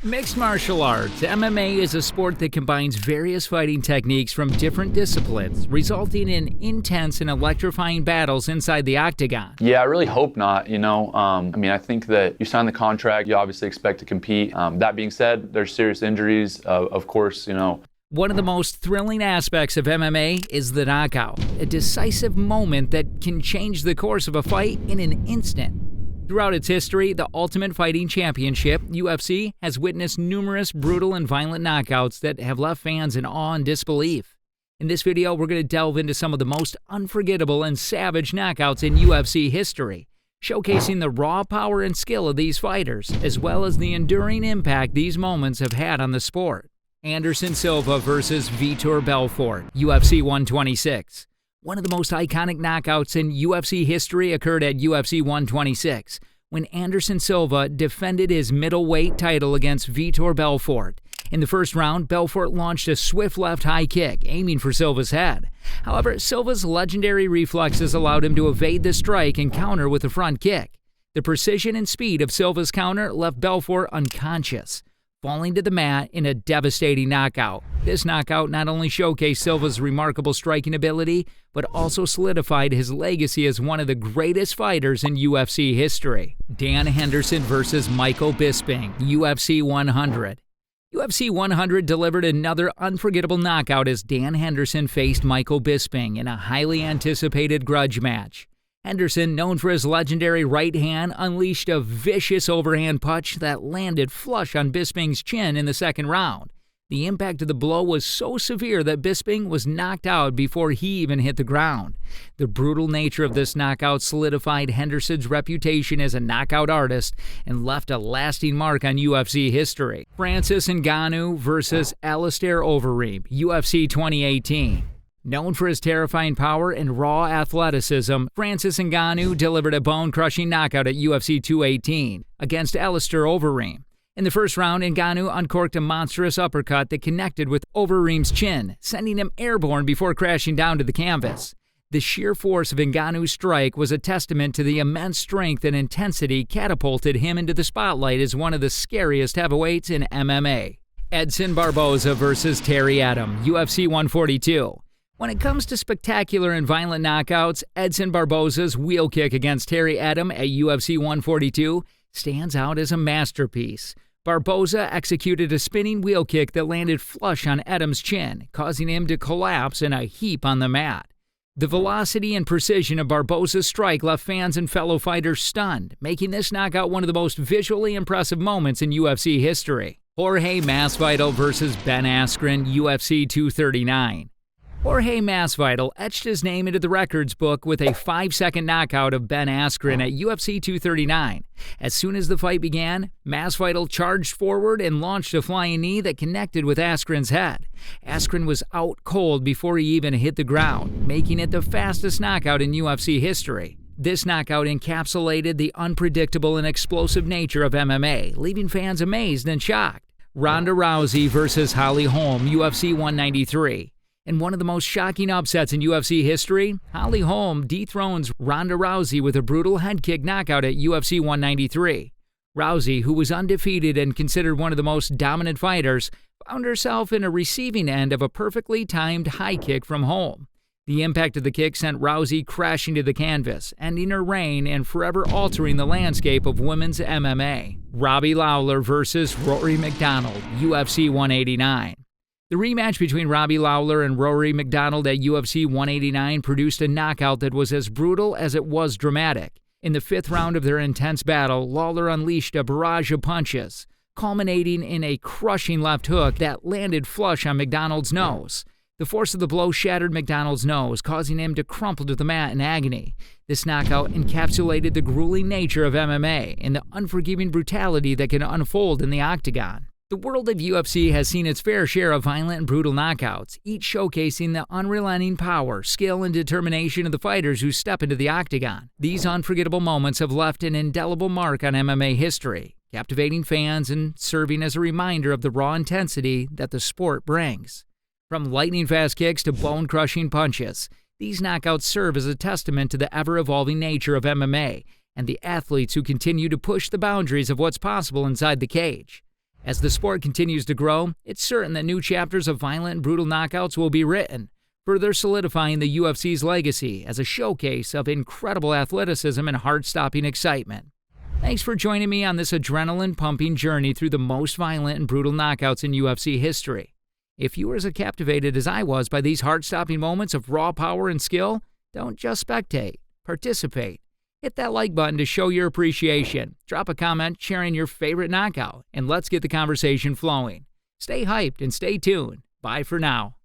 Mixed martial arts, MMA, is a sport that combines various fighting techniques from different disciplines, resulting in intense and electrifying battles inside the octagon. Yeah, I really hope not, I think that you sign the contract, you obviously expect to compete. That being said, there's serious injuries, of course. One of the most thrilling aspects of MMA is the knockout, a decisive moment that can change the course of a fight in an instant. Throughout its history, the Ultimate Fighting Championship, UFC, has witnessed numerous brutal and violent knockouts that have left fans in awe and disbelief. In this video, we're going to delve into some of the most unforgettable and savage knockouts in UFC history, showcasing the raw power and skill of these fighters, as well as the enduring impact these moments have had on the sport. Henderson Silva versus Vitor Belfort, UFC 126. One of the most iconic knockouts in UFC history occurred at UFC 126, when Anderson Silva defended his middleweight title against Vitor Belfort. In the first round, Belfort launched a swift left high kick, aiming for Silva's head. However, Silva's legendary reflexes allowed him to evade the strike and counter with a front kick. The precision and speed of Silva's counter left Belfort unconscious, falling to the mat in a devastating knockout. This knockout not only showcased Silva's remarkable striking ability, but also solidified his legacy as one of the greatest fighters in UFC history. Dan Henderson versus Michael Bisping, UFC 100. UFC 100 delivered another unforgettable knockout as Dan Henderson faced Michael Bisping in a highly anticipated grudge match. Henderson, known for his legendary right hand, unleashed a vicious overhand punch that landed flush on Bisping's chin in the second round. The impact of the blow was so severe that Bisping was knocked out before he even hit the ground. The brutal nature of this knockout solidified Henderson's reputation as a knockout artist and left a lasting mark on UFC history. Francis Ngannou versus Alistair Overeem, UFC 2018. Known for his terrifying power and raw athleticism, Francis Ngannou delivered a bone-crushing knockout at UFC 218 against Alistair Overeem. In the first round, Ngannou uncorked a monstrous uppercut that connected with Overeem's chin, sending him airborne before crashing down to the canvas. The sheer force of Ngannou's strike was a testament to the immense strength and intensity catapulted him into the spotlight as one of the scariest heavyweights in MMA. Edson Barboza versus Terry Edom, UFC 142. When it comes to spectacular and violent knockouts, Edson Barboza's wheel kick against Terry Edom at UFC 142 stands out as a masterpiece. Barboza executed a spinning wheel kick that landed flush on Edom's chin, causing him to collapse in a heap on the mat. The velocity and precision of Barboza's strike left fans and fellow fighters stunned, making this knockout one of the most visually impressive moments in UFC history. Jorge Masvidal versus Ben Askren, UFC 239. Jorge Masvidal etched his name into the records book with a 5-second knockout of Ben Askren at UFC 239. As soon as the fight began, Masvidal charged forward and launched a flying knee that connected with Askren's head. Askren was out cold before he even hit the ground, making it the fastest knockout in UFC history. This knockout encapsulated the unpredictable and explosive nature of MMA, leaving fans amazed and shocked. Ronda Rousey versus Holm, UFC 193. In one of the most shocking upsets in UFC history, Holm dethrones Ronda Rousey with a brutal head kick knockout at UFC 193. Rousey, who was undefeated and considered one of the most dominant fighters, found herself in a receiving end of a perfectly timed high kick from Holm. The impact of the kick sent Rousey crashing to the canvas, ending her reign and forever altering the landscape of women's MMA. Robbie Lawler versus Rory McDonald, UFC 189. The rematch between Robbie Lawler and Rory McDonald at UFC 189 produced a knockout that was as brutal as it was dramatic. In the fifth round of their intense battle, Lawler unleashed a barrage of punches, culminating in a crushing left hook that landed flush on McDonald's nose. The force of the blow shattered McDonald's nose, causing him to crumple to the mat in agony. This knockout encapsulated the grueling nature of MMA and the unforgiving brutality that can unfold in the octagon. The world of UFC has seen its fair share of violent and brutal knockouts, each showcasing the unrelenting power, skill, and determination of the fighters who step into the octagon. These unforgettable moments have left an indelible mark on MMA history, captivating fans and serving as a reminder of the raw intensity that the sport brings. From lightning-fast kicks to bone-crushing punches, these knockouts serve as a testament to the ever-evolving nature of MMA and the athletes who continue to push the boundaries of what's possible inside the cage. As the sport continues to grow, it's certain that new chapters of violent and brutal knockouts will be written, further solidifying the UFC's legacy as a showcase of incredible athleticism and heart-stopping excitement. Thanks for joining me on this adrenaline-pumping journey through the most violent and brutal knockouts in UFC history. If you were as captivated as I was by these heart-stopping moments of raw power and skill, don't just spectate, participate. Hit that like button to show your appreciation. Drop a comment sharing your favorite knockout, and let's get the conversation flowing. Stay hyped and stay tuned. Bye for now.